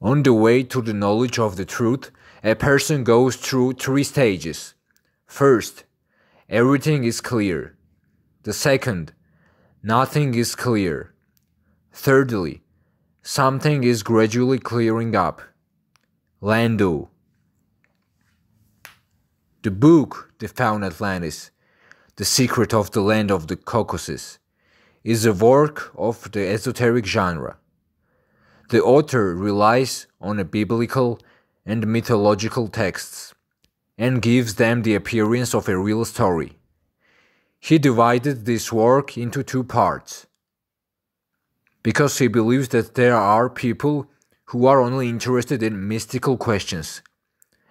On the way to the knowledge of the truth, a person goes through three stages. First, everything is clear. The second, nothing is clear. Thirdly, something is gradually clearing up. Lando. The book, The Found Atlantis, The Secret of the Land of the Caucasus, is a work of the esoteric genre. The author relies on a biblical and mythological texts and gives them the appearance of a real story. He divided this work into two parts because he believes that there are people who are only interested in mystical questions,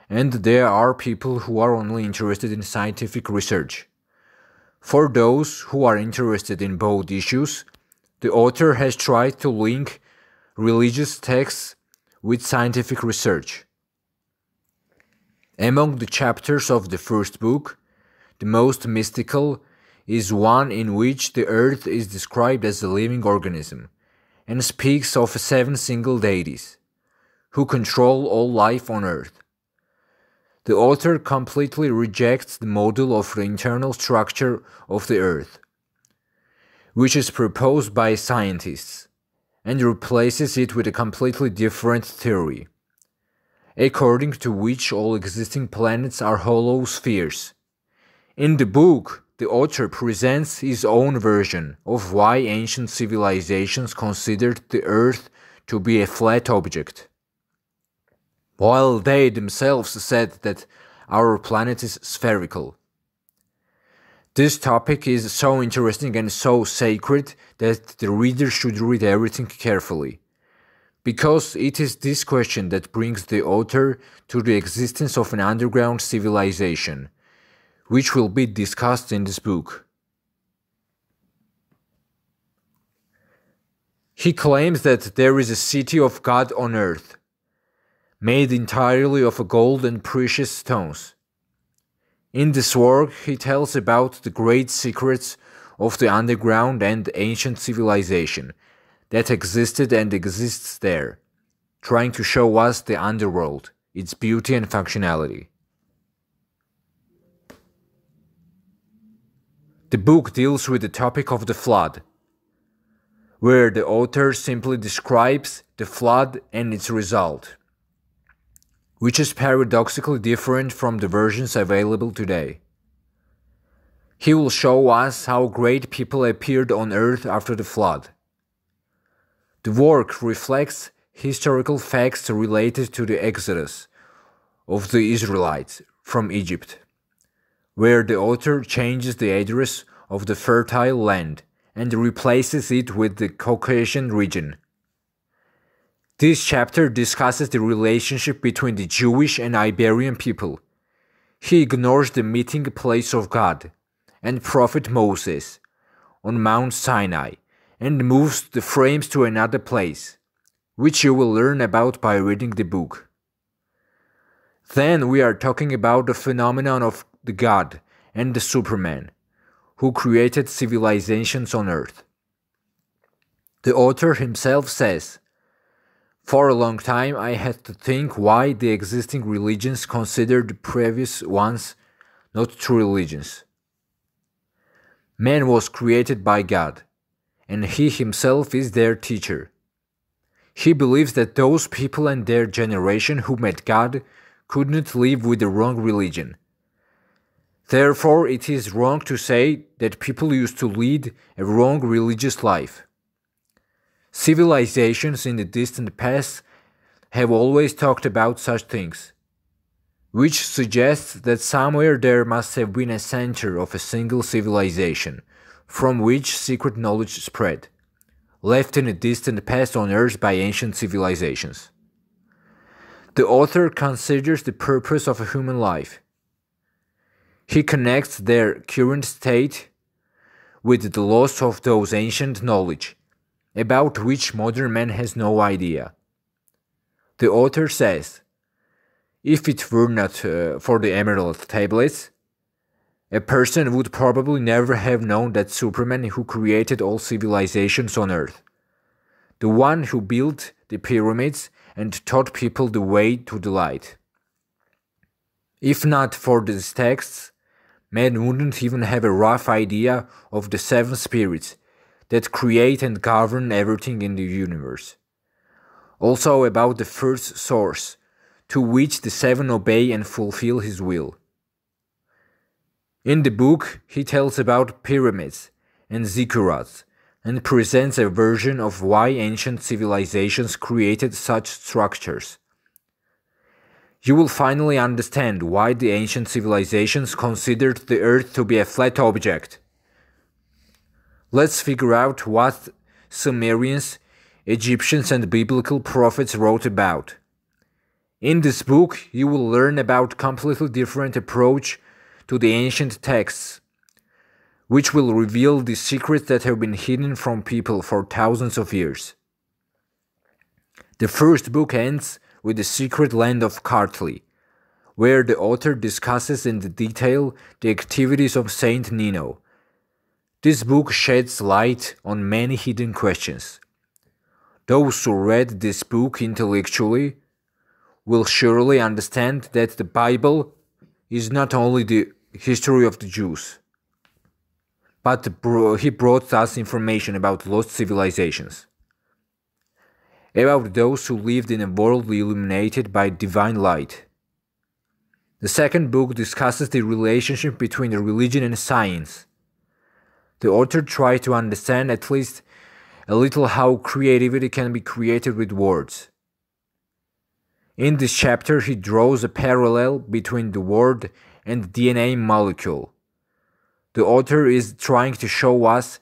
and there are people who are only interested in scientific research. For those who are interested in both issues, the author has tried to link religious texts with scientific research. Among the chapters of the first book, the most mystical is one in which the earth is described as a living organism and speaks of 7 single deities who control all life on earth. The author completely rejects the model of the internal structure of the earth, which is proposed by scientists, and replaces it with a completely different theory, according to which all existing planets are hollow spheres. In the book, the author presents his own version of why ancient civilizations considered the Earth to be a flat object, while they themselves said that our planet is spherical. This topic is so interesting and so sacred that the reader should read everything carefully, because it is this question that brings the author to the existence of an underground civilization, which will be discussed in this book. He claims that there is a city of God on earth, made entirely of gold and precious stones. In this work, he tells about the great secrets of the underground and ancient civilization that existed and exists there, trying to show us the underworld, its beauty and functionality. The book deals with the topic of the flood, where the author simply describes the flood and its result, which is paradoxically different from the versions available today. He will show us how great people appeared on earth after the flood. The work reflects historical facts related to the exodus of the Israelites from Egypt, where the author changes the address of the fertile land and replaces it with the Caucasian region. This chapter discusses the relationship between the Jewish and Iberian people. He ignores the meeting place of God and Prophet Moses on Mount Sinai and moves the frames to another place, which you will learn about by reading the book. Then we are talking about the phenomenon of the God and the Superman, who created civilizations on Earth. The author himself says, "For a long time I had to think why the existing religions considered the previous ones not true religions. Man was created by God, and He Himself is their teacher. He believes that those people and their generation who met God could not live with the wrong religion. Therefore, it is wrong to say that people used to lead a wrong religious life. Civilizations in the distant past have always talked about such things, which suggests that somewhere there must have been a center of a single civilization, from which secret knowledge spread, left in a distant past on Earth by ancient civilizations. The author considers the purpose of a human life. He connects their current state with the loss of those ancient knowledge, about which modern man has no idea. The author says, if it were not for the emerald tablets, a person would probably never have known that Superman who created all civilizations on Earth. the one who built the pyramids and taught people the way to the light. If not for these texts, man wouldn't even have a rough idea of the seven spirits that create and govern everything in the universe. Also about the first source, to which the seven obey and fulfill his will. In the book, he tells about pyramids and ziggurats, and presents a version of why ancient civilizations created such structures. You will finally understand why the ancient civilizations considered the earth to be a flat object. Let's figure out what Sumerians, Egyptians, and biblical prophets wrote about. In this book, you will learn about completely different approach to the ancient texts, which will reveal the secrets that have been hidden from people for thousands of years. The first book ends with the Secret Land of Kartli, where the author discusses in detail the activities of Saint Nino. This book sheds light on many hidden questions. Those who read this book intellectually will surely understand that the Bible is not only the history of the Jews, but he brought us information about lost civilizations, about those who lived in a world illuminated by divine light. The second book discusses the relationship between religion and science. The author tried to understand at least a little how creativity can be created with words. In this chapter, he draws a parallel between the word and the DNA molecule. The author is trying to show us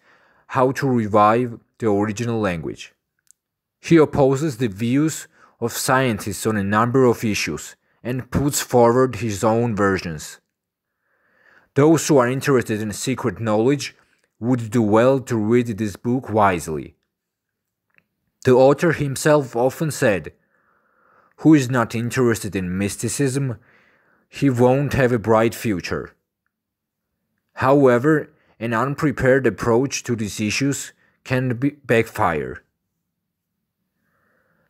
how to revive the original language. He opposes the views of scientists on a number of issues and puts forward his own versions. Those who are interested in secret knowledge would do well to read this book wisely. The author himself often said, "Who is not interested in mysticism, he won't have a bright future." However, an unprepared approach to these issues can backfire.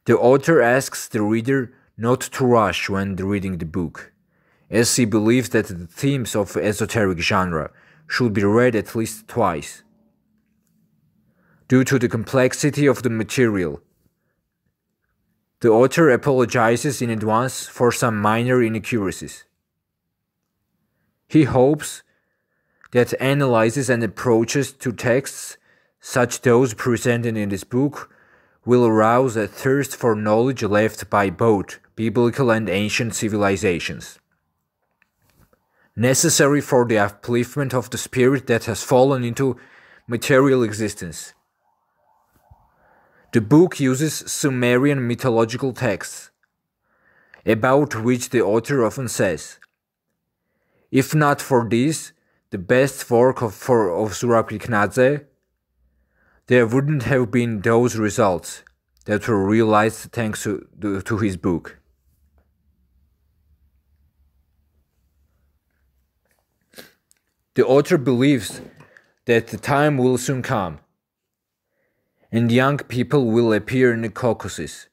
The author asks the reader not to rush when reading the book, as he believes that the themes of esoteric genre should be read at least twice. Due to the complexity of the material, the author apologizes in advance for some minor inaccuracies. He hopes that analyses and approaches to texts, such those presented in this book, will arouse a thirst for knowledge left by both biblical and ancient civilizations, necessary for the upliftment of the spirit that has fallen into material existence. The book uses Sumerian mythological texts, about which the author often says, "If not for this, the best work of Dzhokhadze, there wouldn't have been those results that were realized thanks to his book." The author believes that the time will soon come, and young people will appear in the Caucasus,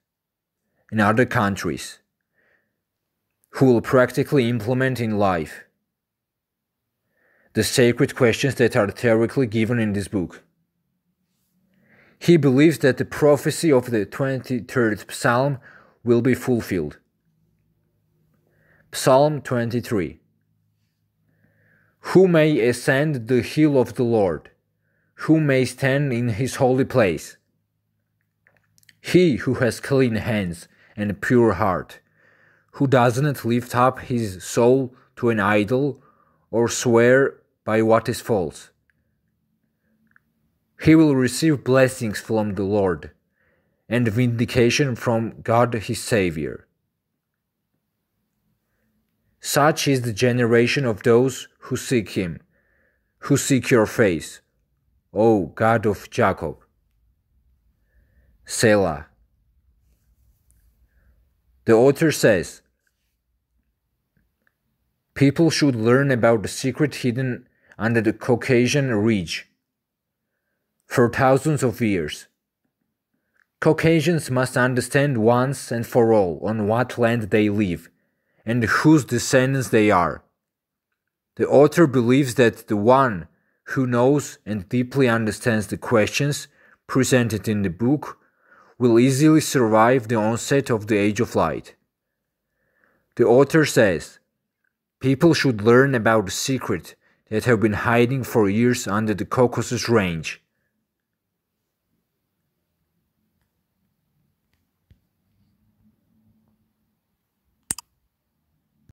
in other countries, who will practically implement in life the sacred questions that are theoretically given in this book. He believes that the prophecy of the 23rd Psalm will be fulfilled. Psalm 23. Who may ascend the hill of the Lord? Who may stand in his holy place? He who has clean hands and a pure heart, who doesn't lift up his soul to an idol or swear by what is false. He will receive blessings from the Lord and vindication from God his Savior. Such is the generation of those who seek him, who seek your face, O God of Jacob. Selah. The author says, people should learn about the secret hidden under the Caucasian ridge for thousands of years. Caucasians must understand once and for all on what land they live, and whose descendants they are. The author believes that the one who knows and deeply understands the questions presented in the book will easily survive the onset of the Age of Light. The author says, people should learn about the secret that have been hiding for years under the Caucasus Range.